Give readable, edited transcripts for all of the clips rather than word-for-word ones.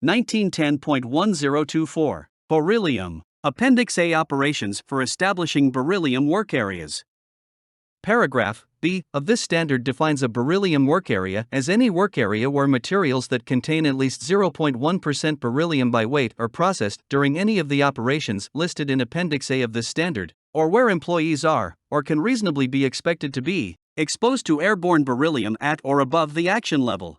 1910.1024 Beryllium. Appendix A. Operations for establishing beryllium work areas. Paragraph B of this standard defines a beryllium work area as any work area where materials that contain at least 0.1% beryllium by weight are processed during any of the operations listed in Appendix A of this standard, or where employees are, or can reasonably be expected to be, exposed to airborne beryllium at or above the action level.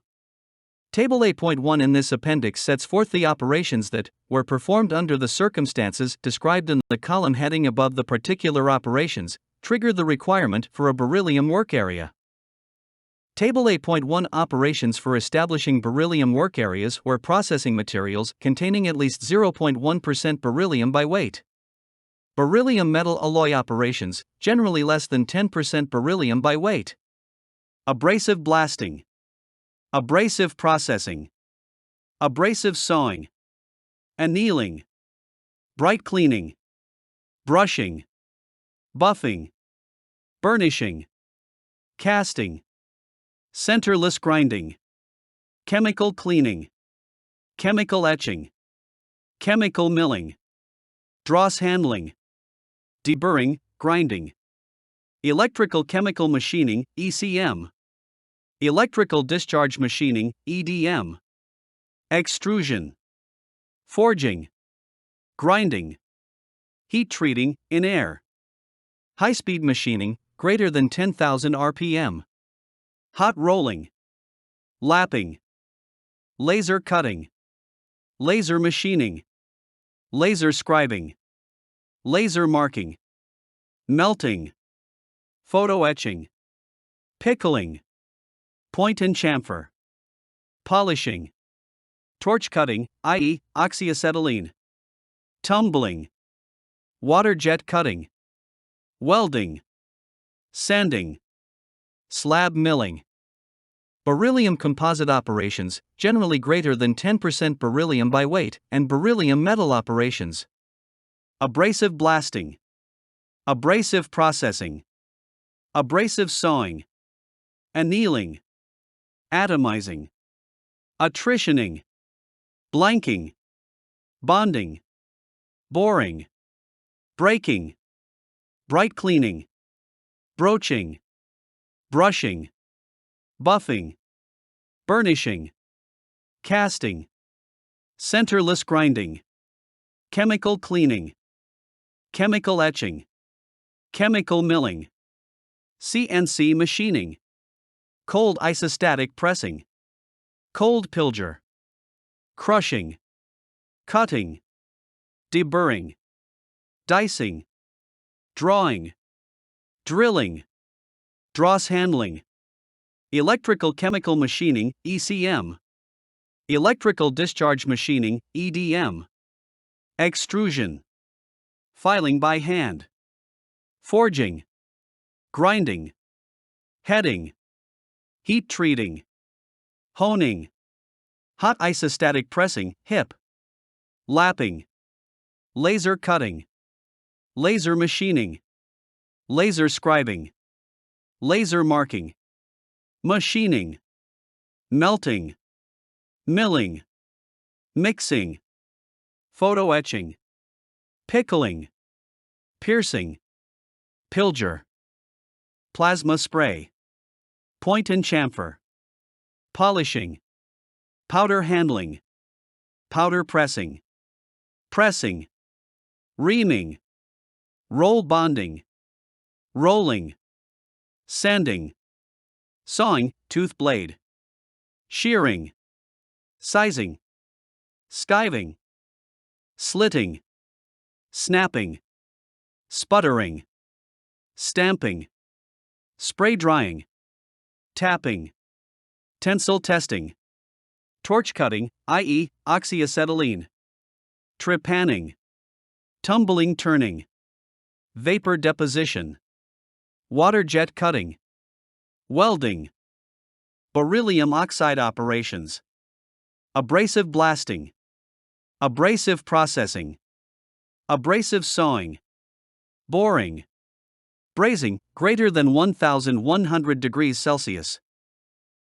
Table 8.1 in this appendix sets forth the operations that were performed under the circumstances described in the column heading above the particular operations, trigger the requirement for a beryllium work area. Table 8.1 Operations for establishing beryllium work areas where processing materials containing at least 0.1% beryllium by weight. Beryllium metal alloy operations, generally less than 10% beryllium by weight. Abrasive blasting. Abrasive processing. Abrasive sawing. Annealing. Bright cleaning. Brushing. Buffing. Burnishing. Casting. Centerless grinding. Chemical cleaning. Chemical etching. Chemical milling. Dross handling. Deburring, grinding. Electrical chemical machining, ECM. Electrical discharge machining, EDM. Extrusion. Forging. Grinding. Heat treating, in air. High-speed machining, greater than 10,000 RPM. Hot rolling. Lapping. Laser cutting. Laser machining. Laser scribing. Laser marking. Melting. Photo etching. Pickling. Point and chamfer. Polishing. Torch cutting, i.e., oxyacetylene. Tumbling. Water jet cutting. Welding. Sanding. Slab milling. Beryllium composite operations, generally greater than 10% beryllium by weight, and beryllium metal operations. Abrasive blasting. Abrasive processing. Abrasive sawing. Annealing. Atomizing. Attritioning. Blanking. Bonding. Boring. Breaking. Bright cleaning. Broaching. Brushing. Buffing. Burnishing. Casting. Centerless grinding. Chemical cleaning. Chemical etching. Chemical milling. CNC machining. Cold isostatic pressing. Cold pilger. Crushing. Cutting. Deburring. Dicing. Drawing. Drilling. Dross handling. Electrical chemical machining, ECM. Electrical discharge machining, EDM. Extrusion. Filing by hand. Forging. Grinding. Heading. Heat treating. Honing. Hot isostatic pressing, HIP. Lapping. Laser cutting. Laser machining. Laser scribing. Laser marking. Machining. Melting. Milling. Mixing. Photo etching. Pickling. Piercing. Pilger. Plasma spray. Point and chamfer. Polishing. Powder handling. Powder pressing. Pressing. Reaming. Roll bonding. Rolling. Sanding. Sawing, tooth blade. Shearing. Sizing. Skiving. Slitting. Snapping. Sputtering. Stamping. Spray drying. Tapping. Tensile testing. Torch cutting, i.e., oxyacetylene. Trepanning. Tumbling turning. Vapor deposition. Water jet cutting. Welding. Beryllium oxide operations. Abrasive blasting. Abrasive processing. Abrasive sawing. Boring. Brazing, greater than 1100 degrees Celsius.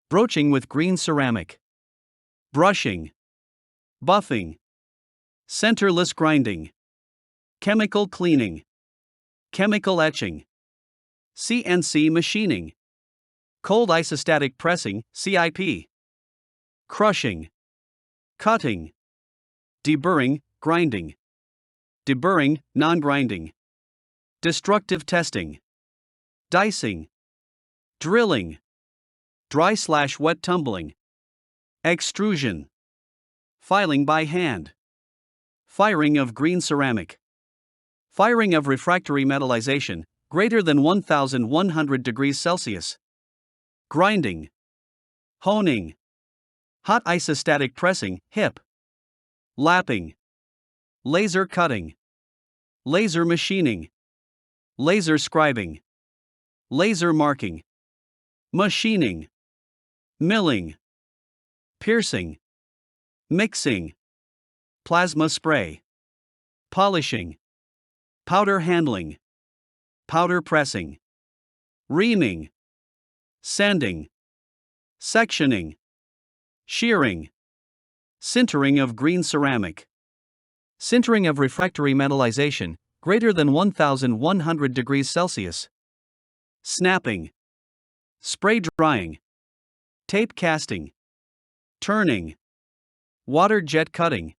Broaching with green ceramic. Brushing. buffing, centerless grinding, chemical cleaning, chemical etching, CNC machining, cold isostatic pressing, CIP, crushing, cutting, deburring, grinding, deburring, non-grinding, destructive testing, dicing, drilling, dry/wet tumbling, extrusion, filing by hand, firing of green ceramic, firing of refractory metallization, greater than 1100 degrees Celsius, grinding, honing, hot isostatic pressing, HIP, lapping, laser cutting, laser machining, laser scribing, laser marking, machining, milling, piercing, mixing, plasma spray, polishing, powder handling, powder pressing, reaming, sanding, sectioning, shearing, sintering of green ceramic, sintering of refractory metallization, greater than 1100 degrees Celsius, snapping, spray drying, tape casting, turning, water jet cutting,